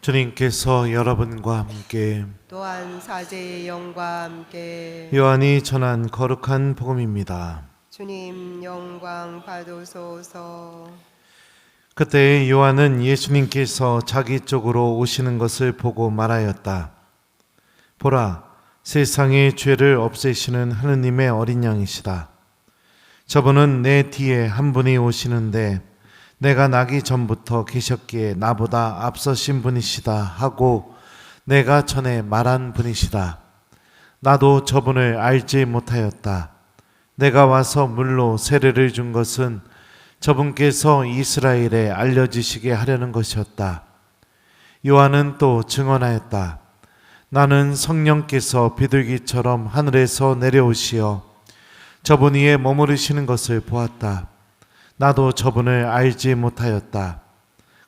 주님께서 여러분과 함께 또한 사제의 영과 함께 요한이 전한 거룩한 복음입니다. 주님 영광 받으소서. 그때 요한은 예수님께서 자기 쪽으로 오시는 것을 보고 말하였다. 보라, 세상의 죄를 없애시는 하느님의 어린 양이시다. 저분은 내 뒤에 한 분이 오시는데 내가 나기 전부터 계셨기에 나보다 앞서신 분이시다 하고 내가 전에 말한 분이시다. 나도 저분을 알지 못하였다. 내가 와서 물로 세례를 준 것은 저분께서 이스라엘에 알려지시게 하려는 것이었다. 요한은 또 증언하였다. 나는 성령께서 비둘기처럼 하늘에서 내려오시어 저분 위에 머무르시는 것을 보았다. 나도 저분을 알지 못하였다.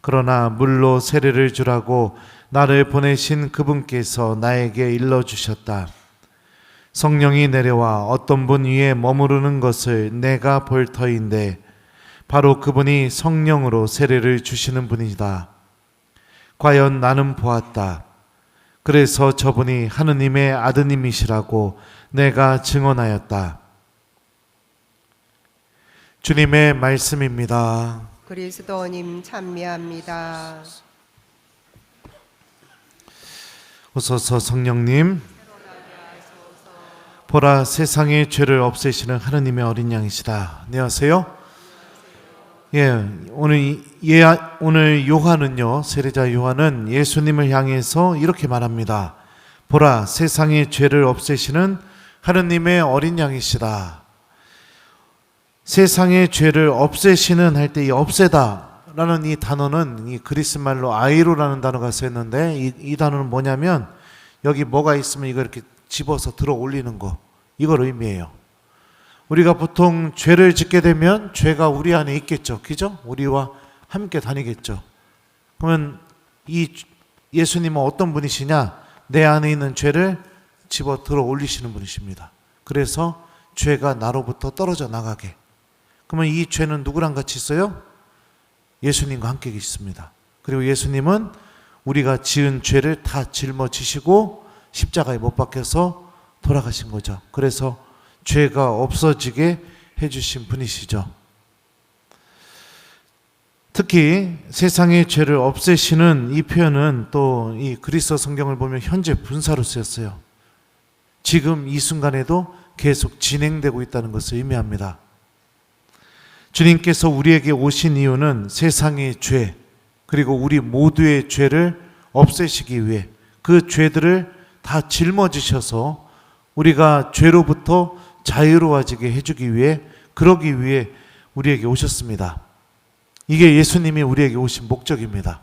그러나 물로 세례를 주라고 나를 보내신 그분께서 나에게 일러주셨다. 성령이 내려와 어떤 분 위에 머무르는 것을 내가 볼 터인데 바로 그분이 성령으로 세례를 주시는 분이다. 과연 나는 보았다. 그래서 저분이 하느님의 아드님이시라고 내가 증언하였다. 주님의 말씀입니다. 그리스도님 찬미합니다. 오소서 성령님, 보라 세상의 죄를 없애시는 하느님의 어린 양이시다. 안녕하세요. 오늘 요한은요, 세례자 요한은 예수님을 향해서 이렇게 말합니다. 보라 세상의 죄를 없애시는 하느님의 어린 양이시다. 세상의 죄를 없애시는 할 때 이 없애다 라는 이 단어는 이 그리스 말로 아이로라는 단어가 쓰였는데 이 단어는 뭐냐면 여기 뭐가 있으면 이거 이렇게 집어서 들어 올리는 거, 이걸 의미해요. 우리가 보통 죄를 짓게 되면 죄가 우리 안에 있겠죠. 그죠? 우리와 함께 다니겠죠. 그러면 이 예수님은 어떤 분이시냐? 내 안에 있는 죄를 집어 들어 올리시는 분이십니다. 그래서 죄가 나로부터 떨어져 나가게. 그러면 이 죄는 누구랑 같이 있어요? 예수님과 함께 있습니다. 그리고 예수님은 우리가 지은 죄를 다 짊어지시고 십자가에 못 박혀서 돌아가신 거죠. 그래서 죄가 없어지게 해주신 분이시죠. 특히 세상의 죄를 없애시는 이 표현은 또 이 그리스도 성경을 보면 현재 분사로 쓰였어요. 지금 이 순간에도 계속 진행되고 있다는 것을 의미합니다. 주님께서 우리에게 오신 이유는 세상의 죄, 그리고 우리 모두의 죄를 없애시기 위해 그 죄들을 다 짊어지셔서 우리가 죄로부터 자유로워지게 해주기 위해, 그러기 위해 우리에게 오셨습니다. 이게 예수님이 우리에게 오신 목적입니다.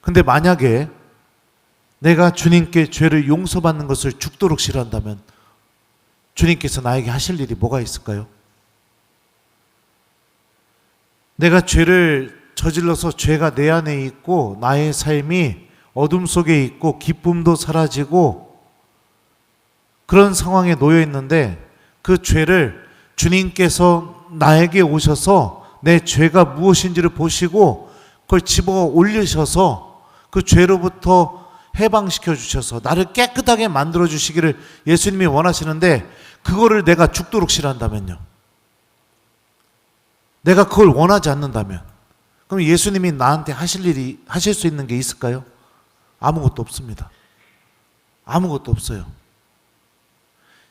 근데 만약에 내가 주님께 죄를 용서받는 것을 죽도록 싫어한다면 주님께서 나에게 하실 일이 뭐가 있을까요? 내가 죄를 저질러서 죄가 내 안에 있고 나의 삶이 어둠 속에 있고 기쁨도 사라지고 그런 상황에 놓여 있는데 그 죄를 주님께서 나에게 오셔서 내 죄가 무엇인지를 보시고 그걸 집어 올리셔서 그 죄로부터 해방시켜 주셔서 나를 깨끗하게 만들어 주시기를 예수님이 원하시는데 그거를 내가 죽도록 싫어한다면요, 내가 그걸 원하지 않는다면 그럼 예수님이 나한테 하실 수 있는 게 있을까요? 아무것도 없습니다. 아무것도 없어요.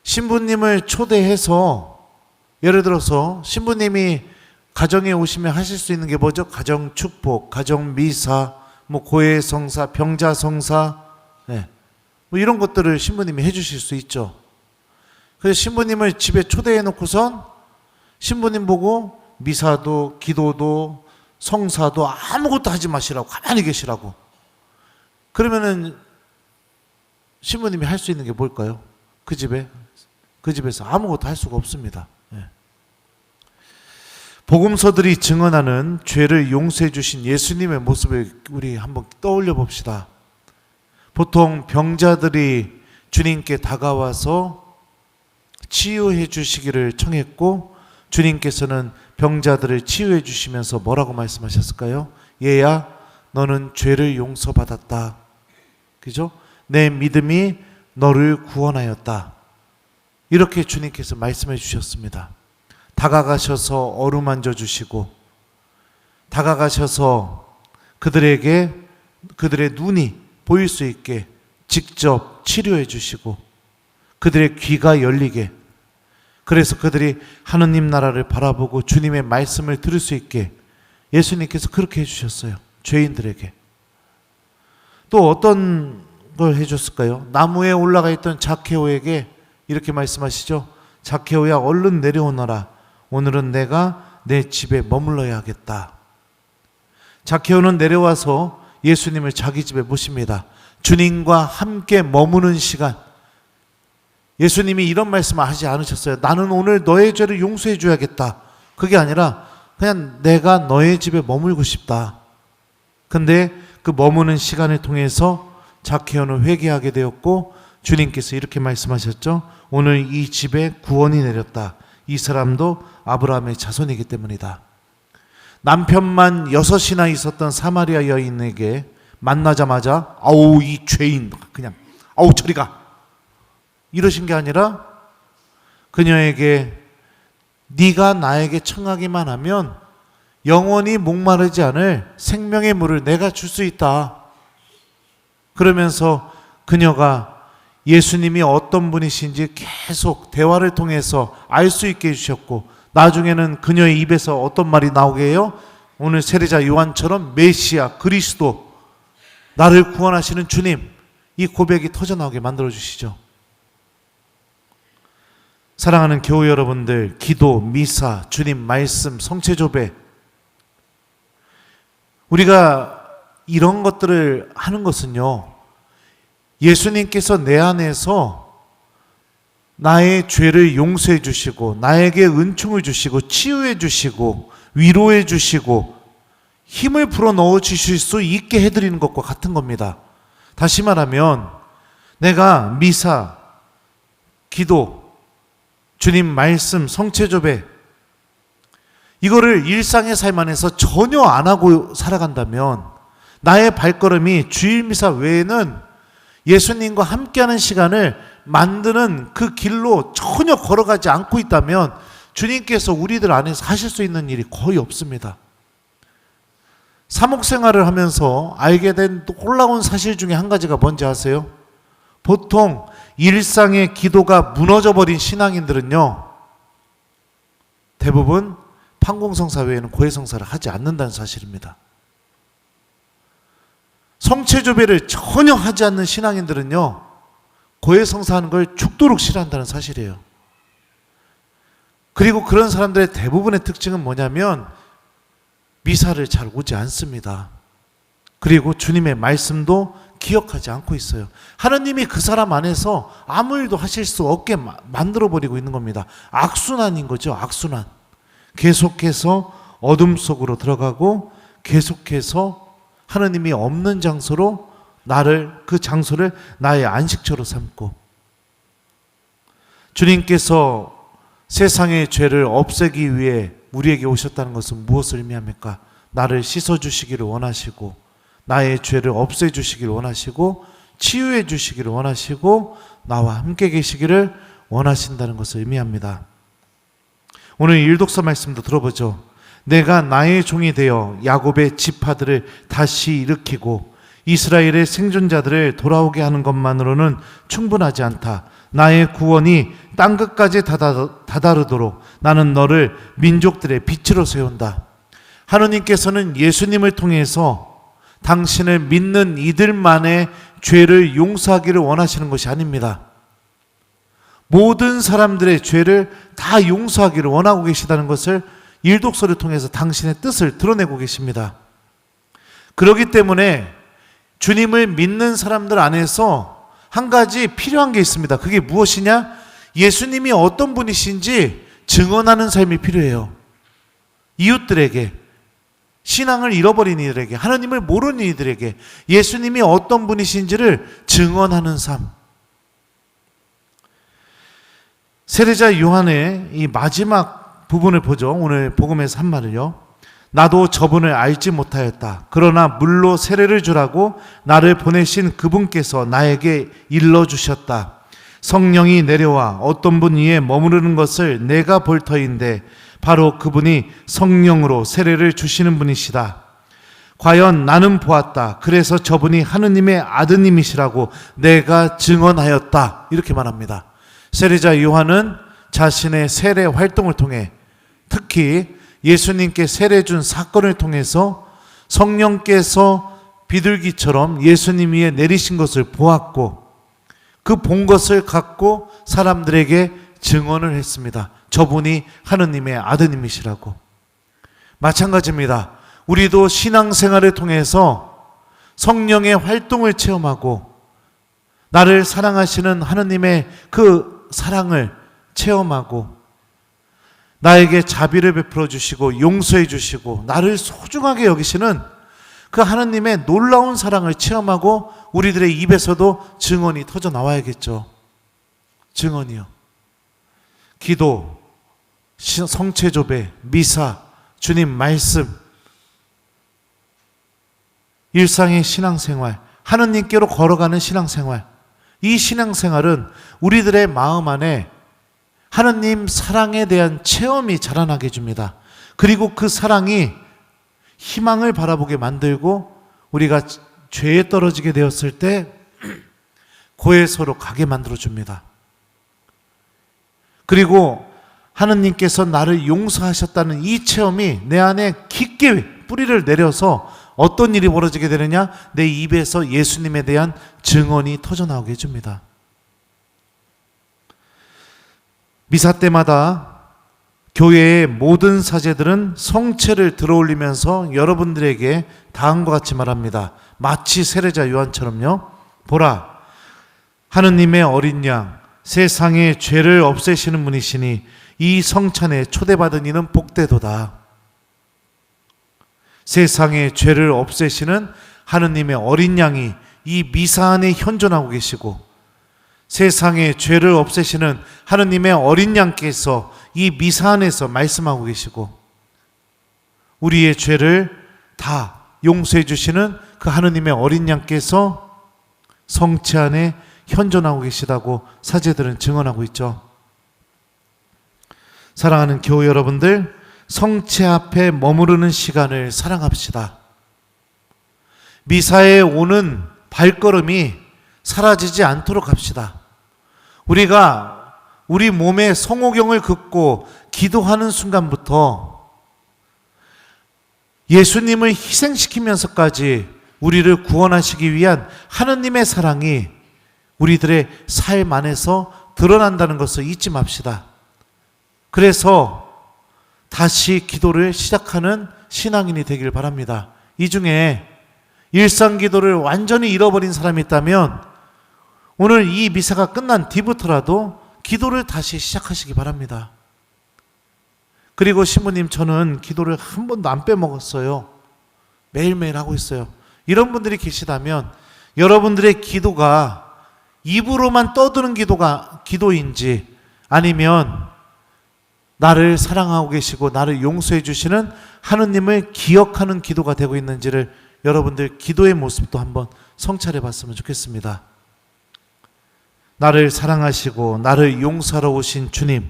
신부님을 초대해서, 예를 들어서 신부님이 가정에 오시면 하실 수 있는 게 뭐죠? 가정 축복, 가정 미사, 고해 성사, 병자 성사, 이런 것들을 신부님이 해주실 수 있죠. 그래서 신부님을 집에 초대해 놓고선 신부님 보고 미사도 기도도 성사도 아무것도 하지 마시라고, 가만히 계시라고. 그러면은 신부님이 할 수 있는 게 뭘까요? 그 집에서 아무것도 할 수가 없습니다. 복음서들이 증언하는 죄를 용서해 주신 예수님의 모습을 우리 한번 떠올려 봅시다. 보통 병자들이 주님께 다가와서 치유해 주시기를 청했고 주님께서는 병자들을 치유해 주시면서 뭐라고 말씀하셨을까요? 얘야, 너는 죄를 용서받았다. 그죠? 내 믿음이 너를 구원하였다. 이렇게 주님께서 말씀해 주셨습니다. 다가가셔서 어루만져 주시고, 다가가셔서 그들에게 그들의 눈이 보일 수 있게 직접 치료해 주시고, 그들의 귀가 열리게, 그래서 그들이 하느님 나라를 바라보고 주님의 말씀을 들을 수 있게 예수님께서 그렇게 해주셨어요. 죄인들에게. 또 어떤 걸 해줬을까요? 나무에 올라가 있던 자케오에게 이렇게 말씀하시죠. 자케오야, 얼른 내려오너라. 오늘은 내가 내 집에 머물러야 하겠다. 자케오는 내려와서 예수님을 자기 집에 모십니다. 주님과 함께 머무는 시간. 예수님이 이런 말씀을 하지 않으셨어요. 나는 오늘 너의 죄를 용서해 줘야겠다. 그게 아니라 그냥 내가 너의 집에 머물고 싶다. 근데 그 머무는 시간을 통해서 자케오는 회개하게 되었고, 주님께서 이렇게 말씀하셨죠. 오늘 이 집에 구원이 내렸다. 이 사람도 아브라함의 자손이기 때문이다. 남편만 6이나 있었던 사마리아 여인에게 만나자마자 아우 이 죄인, 그냥 아우 저리 가, 이러신 게 아니라 그녀에게 네가 나에게 청하기만 하면 영원히 목마르지 않을 생명의 물을 내가 줄 수 있다. 그러면서 그녀가 예수님이 어떤 분이신지 계속 대화를 통해서 알 수 있게 해주셨고, 나중에는 그녀의 입에서 어떤 말이 나오게 해요? 오늘 세례자 요한처럼 메시아, 그리스도, 나를 구원하시는 주님, 이 고백이 터져나오게 만들어주시죠. 사랑하는 교우 여러분들, 기도, 미사, 주님 말씀, 성체조배, 우리가 이런 것들을 하는 것은요, 예수님께서 내 안에서 나의 죄를 용서해 주시고, 나에게 은총을 주시고, 치유해 주시고, 위로해 주시고, 힘을 불어 넣어 주실 수 있게 해드리는 것과 같은 겁니다. 다시 말하면 내가 미사, 기도, 주님 말씀, 성체조배, 이거를 일상의 삶 안에서 전혀 안 하고 살아간다면 나의 발걸음이 주일 미사 외에는 예수님과 함께하는 시간을 만드는 그 길로 전혀 걸어가지 않고 있다면 주님께서 우리들 안에서 하실 수 있는 일이 거의 없습니다. 사목생활을 하면서 알게 된 놀라운 사실 중에 한 가지가 뭔지 아세요? 보통 일상의 기도가 무너져버린 신앙인들은요, 대부분 판공성사 외에는 고해성사를 하지 않는다는 사실입니다. 성체조배를 전혀 하지 않는 신앙인들은요, 고해성사하는 걸 죽도록 싫어한다는 사실이에요. 그리고 그런 사람들의 대부분의 특징은 뭐냐면 미사를 잘 오지 않습니다. 그리고 주님의 말씀도 기억하지 않고 있어요. 하나님이 그 사람 안에서 아무 일도 하실 수 없게 만들어버리고 있는 겁니다. 악순환인 거죠. 악순환. 계속해서 어둠 속으로 들어가고 계속해서 하나님이 없는 장소로 그 장소를 나의 안식처로 삼고, 주님께서 세상의 죄를 없애기 위해 우리에게 오셨다는 것은 무엇을 의미합니까? 나를 씻어주시기를 원하시고, 나의 죄를 없애주시기를 원하시고, 치유해 주시기를 원하시고, 나와 함께 계시기를 원하신다는 것을 의미합니다. 오늘 일독서 말씀도 들어보죠. 내가 나의 종이 되어 야곱의 지파들을 다시 일으키고 이스라엘의 생존자들을 돌아오게 하는 것만으로는 충분하지 않다. 나의 구원이 땅끝까지 다다르도록 나는 너를 민족들의 빛으로 세운다. 하느님께서는 예수님을 통해서 당신을 믿는 이들만의 죄를 용서하기를 원하시는 것이 아닙니다. 모든 사람들의 죄를 다 용서하기를 원하고 계시다는 것을 일독서를 통해서 당신의 뜻을 드러내고 계십니다. 그렇기 때문에 주님을 믿는 사람들 안에서 한 가지 필요한 게 있습니다. 그게 무엇이냐? 예수님이 어떤 분이신지 증언하는 삶이 필요해요. 이웃들에게, 신앙을 잃어버린 이들에게, 하나님을 모르는 이들에게 예수님이 어떤 분이신지를 증언하는 삶. 세례자 요한의 이 마지막 부분을 보죠. 오늘 복음에서 한 말을요. 나도 저분을 알지 못하였다. 그러나 물로 세례를 주라고 나를 보내신 그분께서 나에게 일러주셨다. 성령이 내려와 어떤 분 위에 머무르는 것을 내가 볼 터인데 바로 그분이 성령으로 세례를 주시는 분이시다. 과연 나는 보았다. 그래서 저분이 하느님의 아드님이시라고 내가 증언하였다. 이렇게 말합니다. 세례자 요한은 자신의 세례 활동을 통해 특히 예수님께 세례 준 사건을 통해서 성령께서 비둘기처럼 예수님 위에 내리신 것을 보았고 그 본 것을 갖고 사람들에게 증언을 했습니다. 저분이 하느님의 아드님이시라고. 마찬가지입니다. 우리도 신앙생활을 통해서 성령의 활동을 체험하고 나를 사랑하시는 하느님의 그 사랑을 체험하고 나에게 자비를 베풀어 주시고 용서해 주시고 나를 소중하게 여기시는 그 하느님의 놀라운 사랑을 체험하고 우리들의 입에서도 증언이 터져 나와야겠죠. 증언이요. 기도, 성체조배, 미사, 주님 말씀, 일상의 신앙생활, 하느님께로 걸어가는 신앙생활. 이 신앙생활은 우리들의 마음 안에 하느님 사랑에 대한 체험이 자라나게 해줍니다. 그리고 그 사랑이 희망을 바라보게 만들고 우리가 죄에 떨어지게 되었을 때 고해소로 가게 만들어줍니다. 그리고 하느님께서 나를 용서하셨다는 이 체험이 내 안에 깊게 뿌리를 내려서 어떤 일이 벌어지게 되느냐? 내 입에서 예수님에 대한 증언이 터져나오게 해줍니다. 미사 때마다 교회의 모든 사제들은 성체를 들어올리면서 여러분들에게 다음과 같이 말합니다. 마치 세례자 요한처럼요. 보라, 하느님의 어린 양, 세상의 죄를 없애시는 분이시니 이 성찬에 초대받은 이는 복되도다. 세상의 죄를 없애시는 하느님의 어린 양이 이 미사 안에 현존하고 계시고 세상의 죄를 없애시는 하느님의 어린 양께서 이 미사 안에서 말씀하고 계시고 우리의 죄를 다 용서해 주시는 그 하느님의 어린 양께서 성체 안에 현존하고 계시다고 사제들은 증언하고 있죠. 사랑하는 교회 여러분들, 성체 앞에 머무르는 시간을 사랑합시다. 미사에 오는 발걸음이 사라지지 않도록 합시다. 우리가 우리 몸의 성호경을 긋고 기도하는 순간부터 예수님을 희생시키면서까지 우리를 구원하시기 위한 하느님의 사랑이 우리들의 삶 안에서 드러난다는 것을 잊지 맙시다. 그래서 다시 기도를 시작하는 신앙인이 되길 바랍니다. 이 중에 일상 기도를 완전히 잃어버린 사람이 있다면 오늘 이 미사가 끝난 뒤부터라도 기도를 다시 시작하시기 바랍니다. 그리고 신부님, 저는 기도를 한 번도 안 빼먹었어요. 매일매일 하고 있어요. 이런 분들이 계시다면 여러분들의 기도가 입으로만 떠드는 기도가 기도인지 아니면 나를 사랑하고 계시고 나를 용서해 주시는 하느님을 기억하는 기도가 되고 있는지를 여러분들 기도의 모습도 한번 성찰해 봤으면 좋겠습니다. 나를 사랑하시고 나를 용서하러 오신 주님,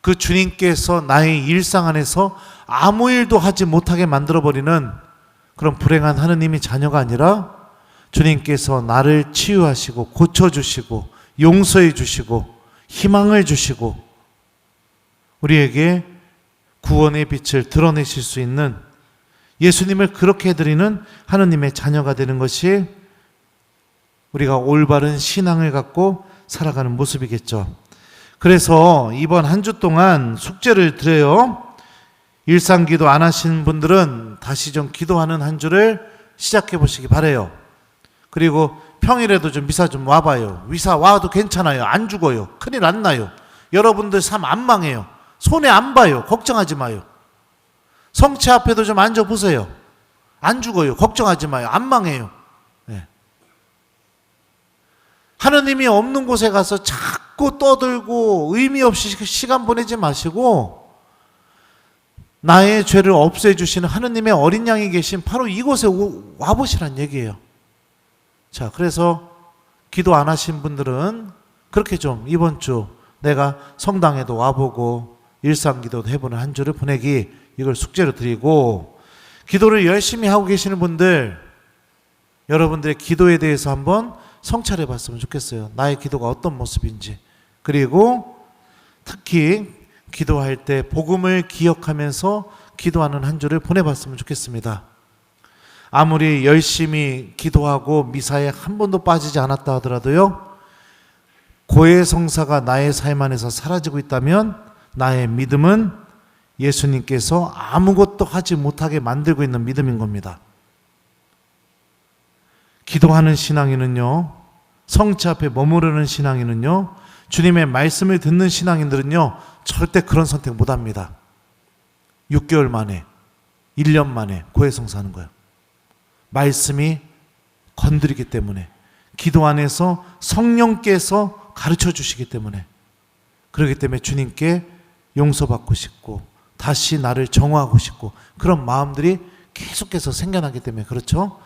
그 주님께서 나의 일상 안에서 아무 일도 하지 못하게 만들어버리는 그런 불행한 하느님이 자녀가 아니라 주님께서 나를 치유하시고 고쳐주시고 용서해 주시고 희망을 주시고 우리에게 구원의 빛을 드러내실 수 있는 예수님을 그렇게 해드리는 하느님의 자녀가 되는 것이 우리가 올바른 신앙을 갖고 살아가는 모습이겠죠. 그래서 이번 한 주 동안 숙제를 드려요. 일상기도 안 하시는 분들은 다시 좀 기도하는 한 주를 시작해 보시기 바라요. 그리고 평일에도 좀 미사 좀 와봐요. 미사 와도 괜찮아요. 안 죽어요. 큰일 안 나요. 여러분들 삶 안 망해요. 손해 안 봐요. 걱정하지 마요. 성체 앞에도 좀 앉아보세요. 안 죽어요. 걱정하지 마요. 안 망해요. 네. 하느님이 없는 곳에 가서 자꾸 떠들고 의미 없이 시간 보내지 마시고 나의 죄를 없애주시는 하느님의 어린 양이 계신 바로 이곳에 와보시란 얘기예요. 자, 그래서 기도 안 하신 분들은 그렇게 좀 이번 주 내가 성당에도 와보고 일상기도도 해보는 한 주를 보내기, 이걸 숙제로 드리고, 기도를 열심히 하고 계시는 분들, 여러분들의 기도에 대해서 한번 성찰해 봤으면 좋겠어요. 나의 기도가 어떤 모습인지. 그리고 특히 기도할 때 복음을 기억하면서 기도하는 한 주를 보내봤으면 좋겠습니다. 아무리 열심히 기도하고 미사에 한 번도 빠지지 않았다 하더라도요, 고해성사가 나의 삶 안에서 사라지고 있다면 나의 믿음은 예수님께서 아무것도 하지 못하게 만들고 있는 믿음인 겁니다. 기도하는 신앙인은요, 성체 앞에 머무르는 신앙인은요, 주님의 말씀을 듣는 신앙인들은요, 절대 그런 선택 못합니다. 6개월 만에, 1년 만에 고해성사하는 거예요. 말씀이 건드리기 때문에, 기도 안에서 성령께서 가르쳐 주시기 때문에, 그렇기 때문에 주님께 용서받고 싶고 다시 나를 정화하고 싶고 그런 마음들이 계속해서 생겨나기 때문에 그렇죠.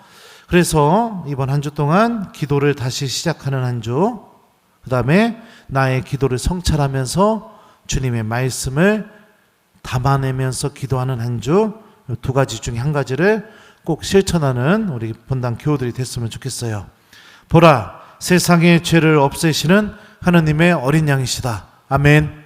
그래서 이번 한 주 동안 기도를 다시 시작하는 한 주, 그 다음에 나의 기도를 성찰하면서 주님의 말씀을 담아내면서 기도하는 한 주, 두 가지 중에 한 가지를 꼭 실천하는 우리 본당 교우들이 됐으면 좋겠어요. 보라, 세상의 죄를 없애시는 하느님의 어린 양이시다. 아멘.